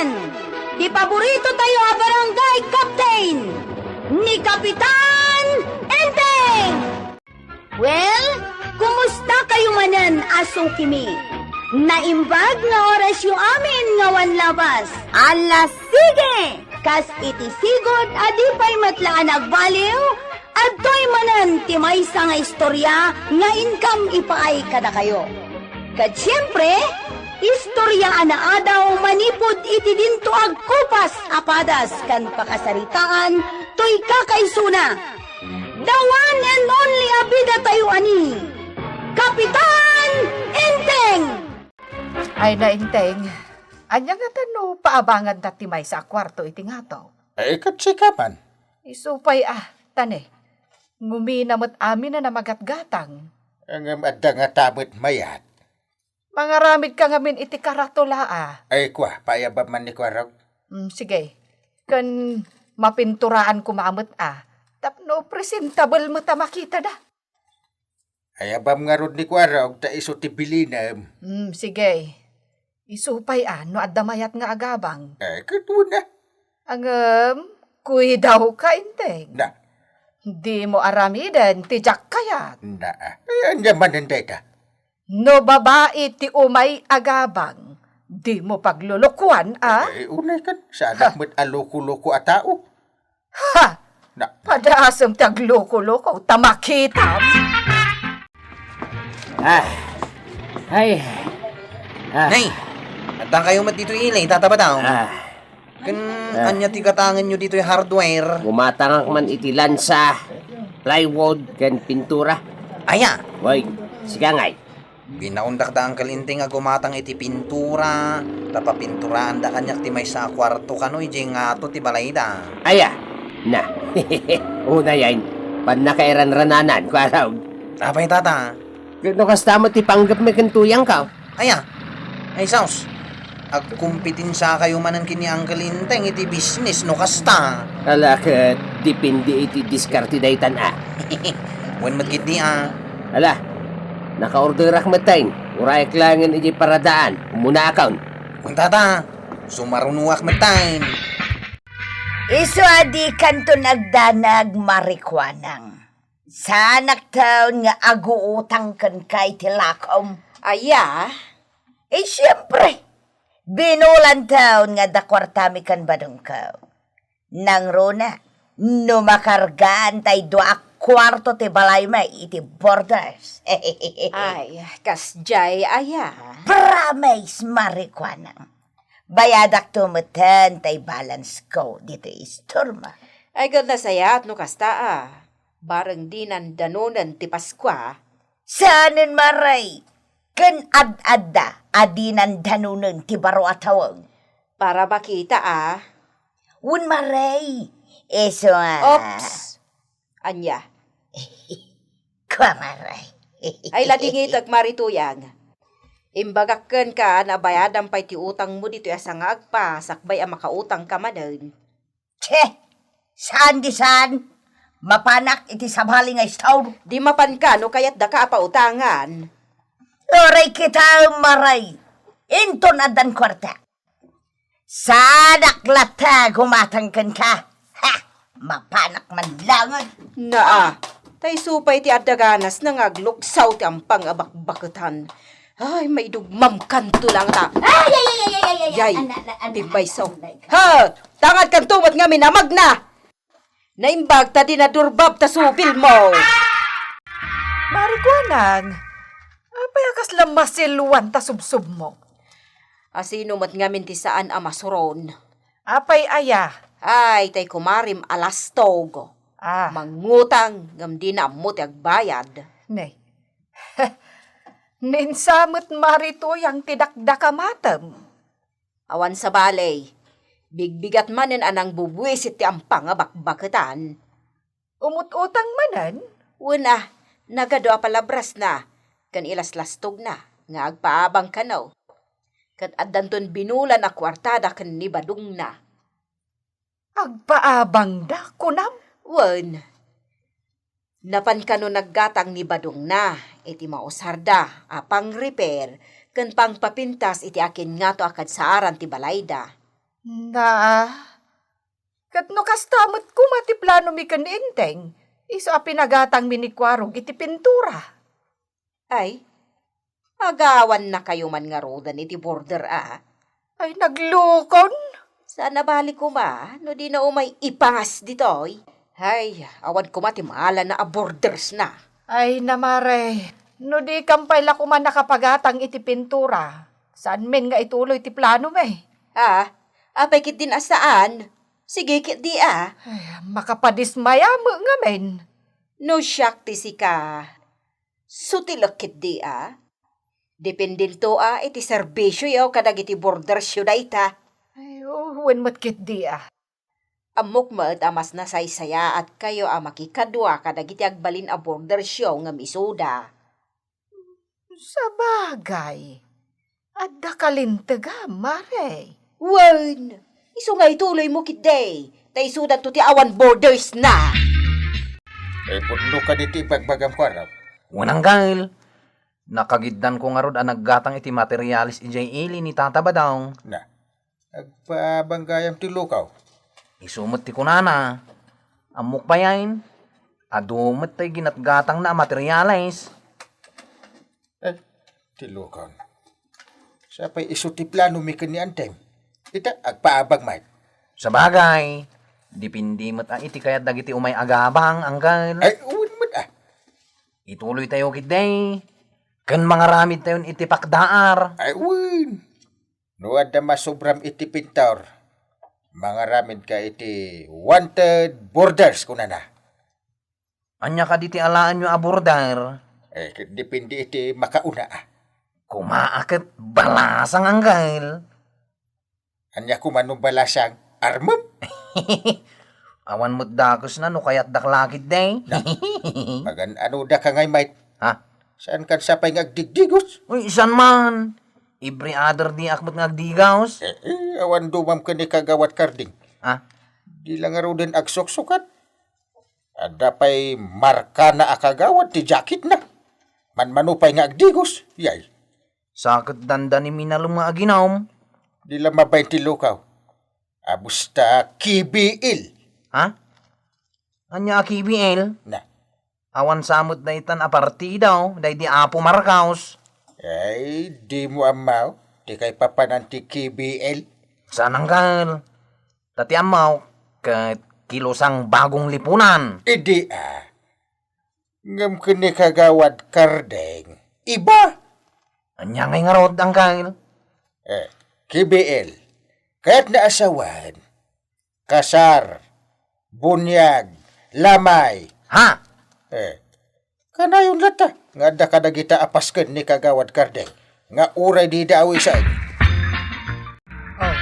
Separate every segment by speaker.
Speaker 1: natin, di paborito tayo a barangay captain, ni Kapitan Enteng! Well, kumusta kayo manan, aso kimi? Naimbag nga oras yung amin nga wan labas. Alas, sige! Kas iti sigod, adi pa'y matlaan nagbaliw, at to'y manan ti maysa nga istorya nga income ipaay kada kayo. Kat siyempre, istorya ana adaw manipod iti dinto agkupas apadas kan pakasaritaan to'y kakaisuna. The one and only abida tayo ani, Kapitan Enteng!
Speaker 2: Ay na Enteng, anya nga tano paabangan dati may sa kwarto iti nga to.
Speaker 3: Ay, katsikapan.
Speaker 2: Isupay tane, nguminamot amin na namagatgatang.
Speaker 3: Ang adda nga tamot mayat.
Speaker 2: Mangaramid ka ngamin iti karatula
Speaker 3: Ay, kwa, payabab man ni kwa raw.
Speaker 2: Sige, kan mapinturaan ko maamot tapno presentable mo ta makita da.
Speaker 3: Ay, abam nga rod ni kwa raw, ta iso ti bilinam.
Speaker 2: Sige, isupay no addamayat nga agabang.
Speaker 3: Ay, katuna.
Speaker 2: Ang kuy daw ka Enteng.
Speaker 3: Na,
Speaker 2: Di mo aramidan, tijak kayat.
Speaker 3: na. Ay, anya mananday ka.
Speaker 2: No babae ti umay agabang, di mo paglulukuan,
Speaker 3: Ay, unay kan. Sana mo't aloko-loko a tao.
Speaker 2: Ha!
Speaker 3: Na,
Speaker 2: Padaasam ti agloko-loko, tamakitam.
Speaker 4: Ay.
Speaker 5: Nay, atang kayo mat dito ilay, tatabataw. Kan anya ti katangan nyo dito yung hardware.
Speaker 4: Gumatangak man iti lansa, plywood, ken pintura.
Speaker 5: Aya,
Speaker 4: Hoy, siga ngay.
Speaker 5: binaundak da ang kalinting nga gumatang iti pintura. Tapapinturaan da kanyak ti may sa kwarto kano, iji nga to ti balay da.
Speaker 4: Aya, na. Una yan, pan nakairan-rananan, kwaraw.
Speaker 5: Apay tata,
Speaker 4: Kano kastama ti panggap may kantuyang ka.
Speaker 5: aya, ay saus. Agkumpitin sa kayo manan kini ang kalinteng iti business no kasta.
Speaker 4: Ala ka, dipindi iti diskarte daytan
Speaker 5: Wan magkit di
Speaker 4: Ala, naka-order akmatain. Uray klangan iti paradaan, umuna account.
Speaker 5: Kung tata, sumarunuak matain.
Speaker 1: Iso adi kanto nagdanag marikwanang. Sanak taon nga aguutang kan kay tilakom.
Speaker 2: Aya,
Speaker 1: Siyempre, binulan taon nga dakwartami kan badong ka. Nang runa, numakargaan tay doak kwarto ti balay may iti borders.
Speaker 2: ay, kasjay aya.
Speaker 1: Promise marikwanang. Bayadak tumutan tay balance ko dito isturma.
Speaker 6: Ay ganda sayat no kasta Barang dinan danunan ti Paskwa.
Speaker 1: Saanin maray, ken ad-adda adinan danunan ti baro atawag.
Speaker 6: Para bakita
Speaker 1: Un maray, eso
Speaker 6: Ops! Anya,
Speaker 1: Kwa maray.
Speaker 6: ay ladingit ag marituyang. Imbagakken ka na bayadan pa'y ti utang mo dito asang agpa, sakbay ang makautang ka manan.
Speaker 1: Che, saan di saan? Mapanak iti sabali nga istaw.
Speaker 6: Di mapan ka no kayat da ka pautangan.
Speaker 1: Oray kita maray, inton adan kwarta. Sadak lata gumatangkan ka. Ha, mapanak man langan.
Speaker 6: Tay supay ti adaganas nang agluksaw ti ampang abakbakutan. Ay, may dugmam kanto lang ta. Yay, tibay so. Ha! Tangad kan tumat nga minamag na! Naimbag ta dinadurbab ta supil mo.
Speaker 2: Marikwanang, apay akas lamasilwan ta subsub mo.
Speaker 6: Asino mat nga minti saan amasuron.
Speaker 2: Apay aya.
Speaker 6: Ay, tay kumarim alastog.
Speaker 2: Ah,
Speaker 6: Mangutang, ngam di na mo ti agbayad.
Speaker 2: nay. Ninsamot marito yang tidakdakamatam.
Speaker 6: Awan sa balay. Bigbigat manen anang bubuisit ti ampang bakbaketan.
Speaker 2: Umut-utang manan.
Speaker 6: Una, nagado palabras na. Kan ilaslastog na. Nga agpaabang kanaw. Kan adanton binulan a kwartada kan ni badung na.
Speaker 2: Agpaabang da, kunam.
Speaker 6: Wen. Napan kano naggatang ni badung na. Iti mausarda, apang repair. Kan pang papintas iti akin nga to akad saaran ti balayda.
Speaker 2: Na, kat no kastamot ko mati plano mi kan inteng, iso a pinagatang minikwarog iti pintura.
Speaker 6: Ay, agawan na kayo man nga rodan iti border
Speaker 2: Ay, naglukon.
Speaker 6: Sana balik ko ma, no di na umay ipangas ditoy. Ay, awan ko mati maala na borders na.
Speaker 2: Ay, namare, no di kampay la ko man nakapagatang iti pintura. Saan men nga ituloy ti plano me?
Speaker 6: Apay kit din asaan? Sige kit di
Speaker 2: Ay, makapadismaya mo nga men.
Speaker 6: No shakti si ka. Sutilak kit di Dependil to iti serbisyo yaw kadag iti borders yun na ita.
Speaker 2: Ay, uwan mo't kit di
Speaker 6: Amok mat amas na saysaya at kayo makikadwa kadag iti agbalin borders show nga misuda.
Speaker 2: Sa bagay. Adda kalintega, mare.
Speaker 6: Wan! Iso nga ituloy mo kit day. Taisudan to ti awan borders na.
Speaker 3: Punno ka diti bagbagam kwaraw.
Speaker 5: Unang gail. Nakagiddan ko nga rod naggatang iti materialis ijay ili ni Tata Badong.
Speaker 3: Na, agpabanggayam ti lukaw.
Speaker 5: Isumot ti kunana. Amok pa yain. Adumot tay ginatgatang na materialis.
Speaker 3: Ti lukaw. Sapay iso ti plano mi ken ni Anteng. Ita, agpaabag may.
Speaker 5: Sa bagay, dipindi mo't iti kaya dagiti umay agabang ang gail.
Speaker 3: Ay, uwan mo
Speaker 5: Ituloy tayo kit day. Kan mga ramid tayo iti pakdaar.
Speaker 3: Ay, uwan. No adda masobram iti pintor. Mga ramid ka iti wanted borders kuna na.
Speaker 5: Anya ka diti alaan nyo abordar.
Speaker 3: Depende iti makauna
Speaker 5: Kumaakit balasang ang gail.
Speaker 3: Anya kumanong balasang armam.
Speaker 5: Awan mo't dakos na no kaya't daklakid day.
Speaker 3: Magan ano da ka ngay mait.
Speaker 5: Ha?
Speaker 3: Saan kan sapay ngagdigdigos?
Speaker 5: Uy, isan man. Every other di akmat ngagdigaws.
Speaker 3: Awan dumam ka ni kagawat karding.
Speaker 5: Ha?
Speaker 3: Di lang nga din agsuksukat. Ada pa'y marka na akagawat ti jacket na. Manmanupay nga agdigos. Yay.
Speaker 5: Sakit dandan ni minalong mga aginom.
Speaker 3: Di lang mabay ti lukaw. Abusta kibiil.
Speaker 5: Ha? Anya KBL?
Speaker 3: Na.
Speaker 5: Awan samot na itan apartidaw. Day di apo markaos.
Speaker 3: Ay, di mo amaw. Di kay papanan ti KBL.
Speaker 5: Saan ang gal? Tati amaw. Kat kilosang bagong lipunan.
Speaker 3: Idi ngam kini kagawad kardeng. Iba.
Speaker 5: Anya ngay nga rod ang gal?
Speaker 3: KBL. Kaya't naasawan. Kasar. Bunyag. Lamay.
Speaker 5: Ha?
Speaker 3: Kanayon lata. Nga da kadagita apasken ni kagawad kardeng. Nga uray di daawi sa inyo.
Speaker 2: Oh,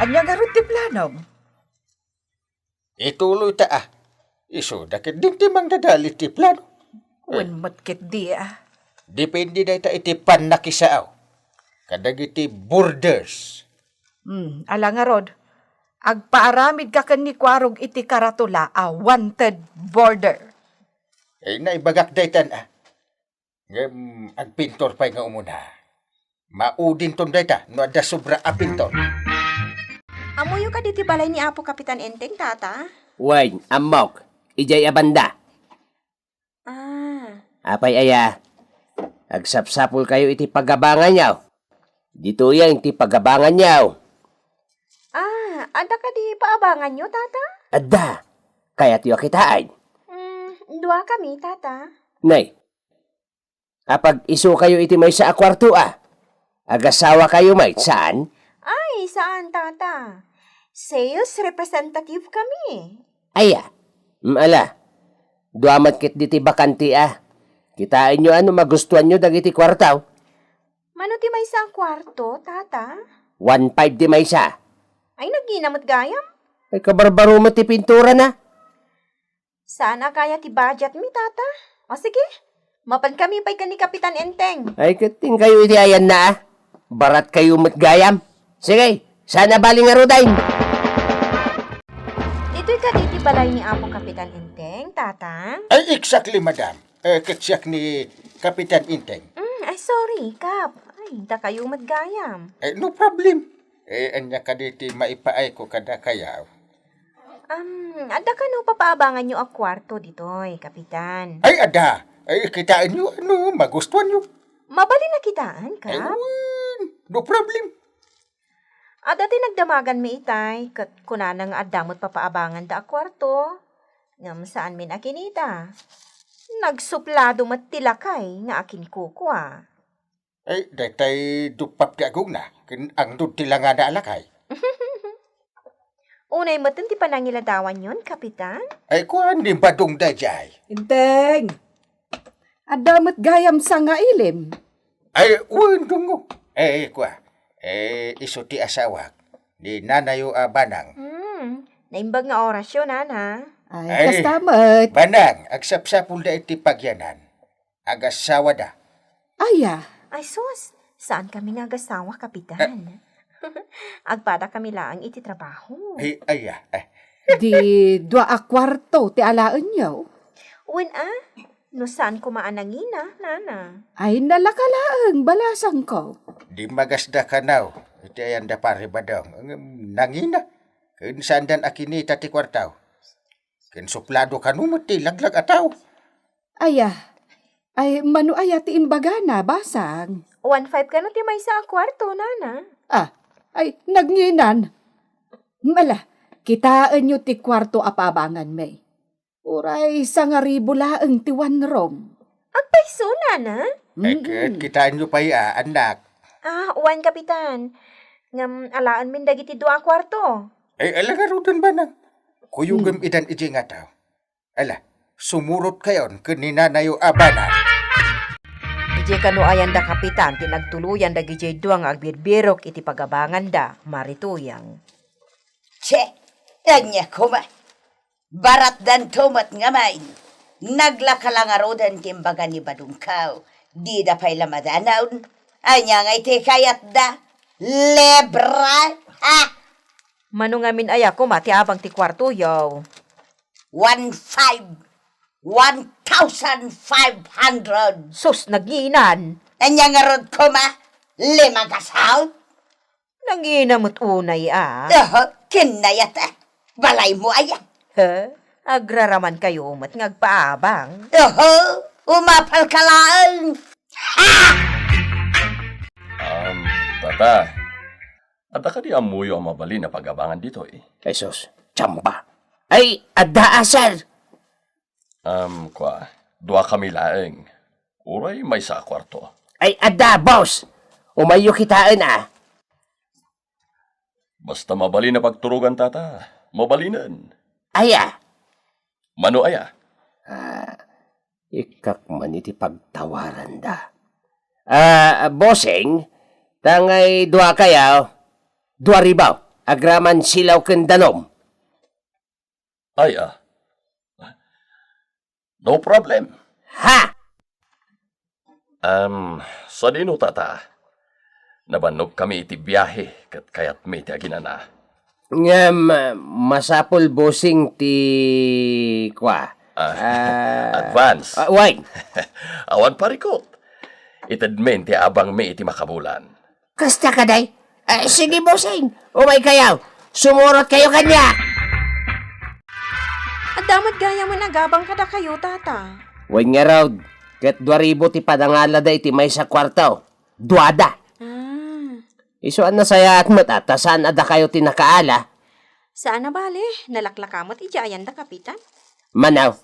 Speaker 2: anya garot ti planom?
Speaker 3: Ituloy ta Iso dakit din timang dadali ti plano.
Speaker 2: Uwan mo't kit di
Speaker 3: Depende na ita iti panakisaaw. Kadagiti borders.
Speaker 2: Ala nga rod. Agpaaramid ka kan ni kwarog iti karatula wanted border.
Speaker 3: Naibagak daytan agpintor pa'y nga umuna. Maudin ton dayta, no adda sobra a pintor.
Speaker 6: Amuyo ka diti balay ni Apo Kapitan Enteng, tata?
Speaker 4: Way, amok. Ijay abanda. Apay aya. Agsapsapul kayo iti pagabangan yaw. Dito yan iti pagabangan yaw.
Speaker 6: Ada ka di paabangan nyo, tata?
Speaker 4: Adda. Kaya tiyo kitaan.
Speaker 6: Dua kami, tata.
Speaker 4: Nay. Apag iso kayo iti may sa akwarto Agasawa kayo may saan?
Speaker 6: Ay, saan, tata? Sales representative kami.
Speaker 4: Aya. Ala. Duamat kit diti bakanti Kitain nyo ano magustuhan nyo dagiti kwartaw.
Speaker 6: Mano ti may sa kwarto, tata?
Speaker 4: 1.5 di may sa.
Speaker 6: Ay, naginamot gayam?
Speaker 4: Ay kabarbaro mo ti pintura na.
Speaker 6: Sana kaya ti budget mi, tata? O sige, mapan kami pa'y ka ni Kapitan Enteng.
Speaker 4: Ay kating kayo iti ayan na Barat kayo matgayam. Sige, sana baling nga rodain.
Speaker 6: Ito'y ka diti balay ni Apo Kapitan Enteng, tata?
Speaker 3: Ay, exactly, madam. Katsyak ni Kapitan Inteng.
Speaker 6: Ay, sorry, Kap. Ay, da kayo maggayam.
Speaker 3: No problem. anya ka diti maipaay ko kada kayaw.
Speaker 6: Ada ka no papaabangan nyo ang kwarto ditoy, kapitan.
Speaker 3: Ay, ada. Ay, kitaan nyo, magustuhan nyo.
Speaker 6: Mabali na kitaan, ka?
Speaker 3: No problem.
Speaker 6: Ada tinagdamagan mi itay, kat kunanang adamot papaabangan da ang kwarto. Ngam saan min akinita. Nagsuplado matilakay nga akin kukwa.
Speaker 3: Ay, datay dupap di agong na. Ang dudila nga na alakay.
Speaker 6: Unay mo ti panangiladawan yun, kapitan?
Speaker 3: Ay, kuhan din ba dong dajay?
Speaker 2: Inteng! Adamat gayam sa nga ilim.
Speaker 3: Ay, dungo. Kuha. Iso ti asawak. Di nanayo banang.
Speaker 6: Naimbag nga orasyon, ana.
Speaker 2: Ay, kastamat.
Speaker 3: Banang, agsapsapul da iti pagyanan. Agasawa da.
Speaker 2: Aya,
Speaker 6: Ay, sus, saan kami nagasawa, kapitan? Agpada kami lang iti trabaho.
Speaker 3: Ay.
Speaker 2: di dua a kwarto ti alaan nyo.
Speaker 6: Uwan no saan kumaanangina, nana?
Speaker 2: Ay, nalakalaang balasang ko.
Speaker 3: Di magasda ka now. Iti ayan da pare ba daw. Nangina. Kun sandan akinita ti kwartaw. Kun suplado ka numot ti laglag ataw.
Speaker 2: Aya, ay manu aya ti imbagana, basang.
Speaker 6: 1.5 ka no ti may sa kwarto, nana.
Speaker 2: Ay, nagnginan. Mala, kitaan nyo ti kwarto apabangan may. Uray, 1,000 laang ti wanrom.
Speaker 6: Agpaiso, nana?
Speaker 3: Ay, kitaan nyo pa anak.
Speaker 6: Uwan, kapitan. Ngam alaan min dagiti 2 kwarto.
Speaker 3: Ay, alangarudan ba nang? Kuyugam idan iji nga tao. Ala, sumurot kayon kuninanayo abanan.
Speaker 6: Ije kano ayan da kapitan, tinagtuluyan da gijay duang agbirbirok iti pagabangan da, marituyang.
Speaker 7: Che, anya kuma. Barat dan tomat ngamay. Naglakalangarodan timbaga ni badungkaw. Di da pa'y lamadanaw. Anya ngay te kayat da. Lebra.
Speaker 6: Manungamin aya ko mati abang ti kwarto yaw.
Speaker 7: 1,500.
Speaker 6: Sus, nagiinan.
Speaker 7: Anya nga rod kuma. 5 kasaw.
Speaker 6: Nanginamot unay
Speaker 7: Kinayat balay mo ayan.
Speaker 6: Agraraman kayo mat ngagpaabang.
Speaker 7: Umapal ka lang.
Speaker 8: Tata, ada ka di amuyo ang mabali na pag-abangan dito eh.
Speaker 4: Ay sus, tsamba. Ay, adda asal.
Speaker 8: Dua kami laeng. Uray may sa kwarto.
Speaker 4: Ay, adda, boss. Umayo kitaan
Speaker 8: Basta mabali na pagturugan, tata. Mabalinan.
Speaker 4: Aya.
Speaker 8: Mano aya?
Speaker 4: Ikak man iti pagtawaran da. Bossing, tangay 2 kayaw, 2 ribaw, agraman silaw ken danom.
Speaker 8: Aya. No problem.
Speaker 4: Ha!
Speaker 8: Sa dino, tata. Nabanog kami iti biyahe kat kayat may ti aginana.
Speaker 4: Masapol bossing ti
Speaker 8: Advance.
Speaker 4: Why?
Speaker 8: Awan parikot. Itadmen ti abang may iti makabulan.
Speaker 4: Kasta ka day? Sige bossing, umay kayaw. Sumurot kayo kanya.
Speaker 6: At damat gaya man agabang kada kayo, tata.
Speaker 4: Why nga raw, ket 2,000 ti padangala da iti may sa kwartaw. Duada. Isuan na saya at matatasan ada kayo tinakaala.
Speaker 6: Saan na bale? Nalaklakamot ijayan da kapitan?
Speaker 4: Manaw.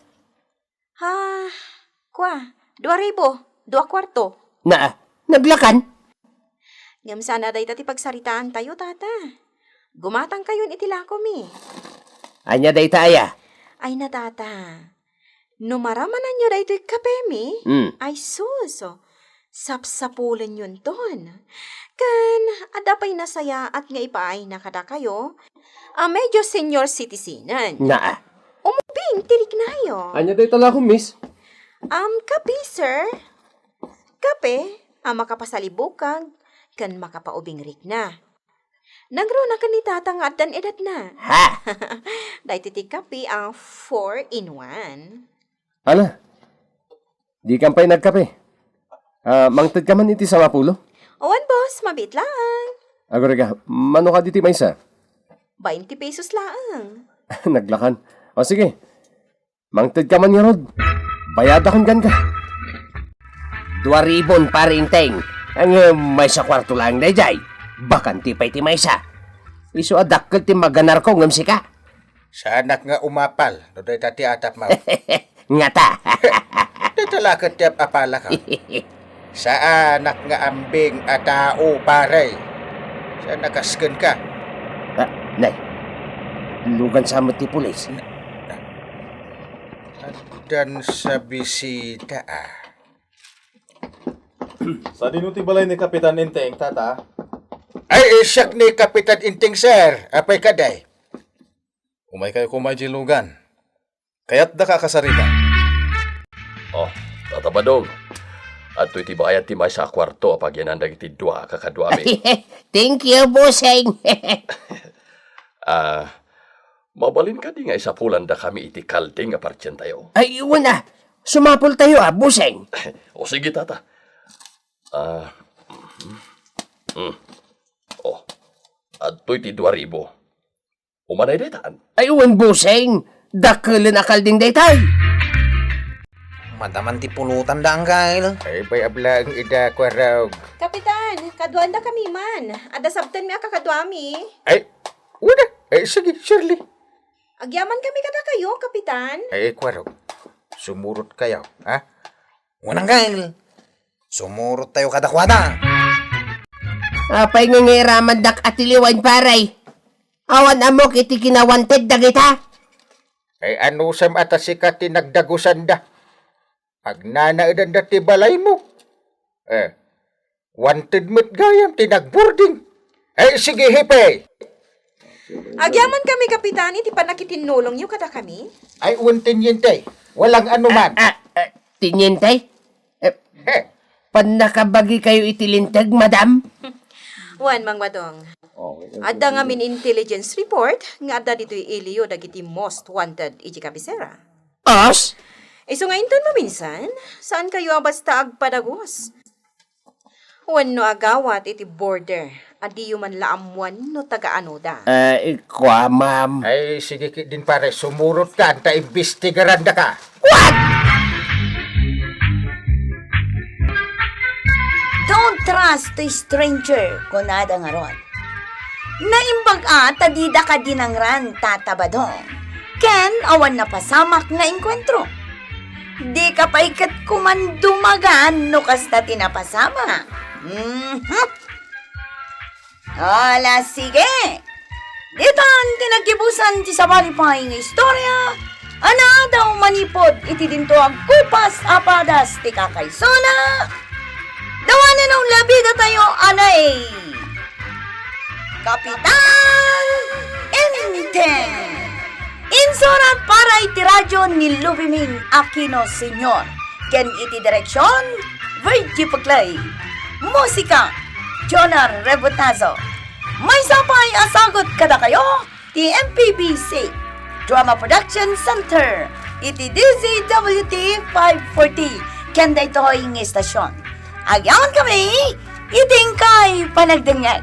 Speaker 6: Kwa, 2,000, 2 kwarto.
Speaker 4: Naglakan?
Speaker 6: Ngam sana day tati pagsaritaan tayo, tata. Gumatang kayon itilako mi.
Speaker 4: Anya day taya?
Speaker 6: Ay na, tata. Numaramanan nyo day to'y kape mi? Ay suso. Sapsapulan yun ton. Kan, adapay nasaya at nga ipaay na kada kayo. Medyo senior citizenan. Umuping, tirik na yo.
Speaker 4: Anya day tala ko, miss?
Speaker 6: Kape, sir. Kape, makapasalibukag, kan makapaubing rik na. Nagro na kanita nga adan edad na.
Speaker 4: Ha?
Speaker 6: Dahil titi kape ang 4-in-1.
Speaker 9: Ala, di kampay nagkape. Mangtad ka man iti sa mapulo?
Speaker 6: Owan, boss, mabit lang.
Speaker 9: Agora ka, mano ka diti may isa?
Speaker 6: 20 pesos lang.
Speaker 9: Naglakan. O sige, mangtid ka man nga rod. Bayadakan kan ka.
Speaker 4: 2,000 pare inteng. Ang may sa kwarto lang dayjay. Bakanti pa iti may sa. Iso adakkel ti maganar ko ngam sika.
Speaker 3: Sa anak nga umapal, no day tati atap mo.
Speaker 4: Ngata.
Speaker 3: Di talaga tiyap apala ka. Sa anak nga ambing atao pare. Sa nakasken ka.
Speaker 4: Nay. Lugan sa ti pulis.
Speaker 3: Dan sa bisita
Speaker 10: Sa dinuti balay ni Kapitan Inteng, tata.
Speaker 3: Ay, isyak ni Kapitan Inting, sir. Apay kaday.
Speaker 10: Umay kayo kumay lugan. Kaya't da kakasarita.
Speaker 8: Oh, Tata Badong. At iti bayad ti may sa kwarto pag yan ang iti dua kakaduami.
Speaker 4: Thank you, bossing.
Speaker 8: Mabalin ka di nga isa pulan da kami iti kalding apartyan tayo.
Speaker 4: Ay, wala. Sumapol tayo, bossing.
Speaker 8: O sige, tata. Oh, at iti 2,000. Umanay detan.
Speaker 4: Ay, bossing. Dakkel na kalding daytay.
Speaker 5: Madaman ti pulutan da, Uncle.
Speaker 3: Ay, bay ablang ida kwarog.
Speaker 6: Kapitan, kaduan da kami man. Ada sabtan mi akakaduami.
Speaker 3: Ay, wala. Ay, sige, Shirley.
Speaker 6: Agyaman kami kada kayo, Kapitan.
Speaker 3: Ay, kwarog. Sumurot kayo, ha?
Speaker 5: Unang, Uncle. Sumurot tayo kadakwada.
Speaker 4: Apay nga ngiraman dak at iliwan paray. Awan amok iti kinawanted dagita.
Speaker 3: Ay, ano sam atas ka tinagdagusan da? Agnanaidan da ti balay mo. Wanted mo't gayam tinagboarding. Ay, sige, hipe.
Speaker 6: Agyaman kami, Kapitan, iti pa nakitinulong niyo kada kami.
Speaker 3: Ay, untin yintay. Walang anuman.
Speaker 4: Tinyentay? Panakabagi kayo itilintag, madam?
Speaker 6: Juan Mangwadong. Adda nga min intelligence report nga adda dito iliyo dagiti most wanted iti kabisera.
Speaker 4: Os?
Speaker 6: Iso nga inton maminsan, saan kayo basta agpadagos? Juan no agawat iti border, adi man laamuan no tagaano da.
Speaker 4: Kwa, ma'am.
Speaker 3: Ay, sige din pare, sumurot ka, anta imbestigaran da ka.
Speaker 7: Don't trust a stranger, kunada nga ron. Naimbag tadida ka dinangran, Tata Badong. Ken, awan na pasamak nga inkwentro. Di ka pa ikat kumandumagan no kasta tinapasama. Ala, sige. Dito ang tinagibusan ti sabaripay nga istorya. Ana daw manipod iti dinto ang kupas apadas ti kakaysona. Dawanan ng labi na tayo, anay. Kapitan Inteng. Insurat para iti radyo ni Lubiming Aquino Sr. Ken iti direksyon, Virgie Paglay. Musika, Jonar Rebotazo. May sapay asagot kada kayo, ti MPBC. Drama Production Center. Iti DZWT 540. Ken da ito yung istasyon. Agyaman kami, iting kay panagdangag.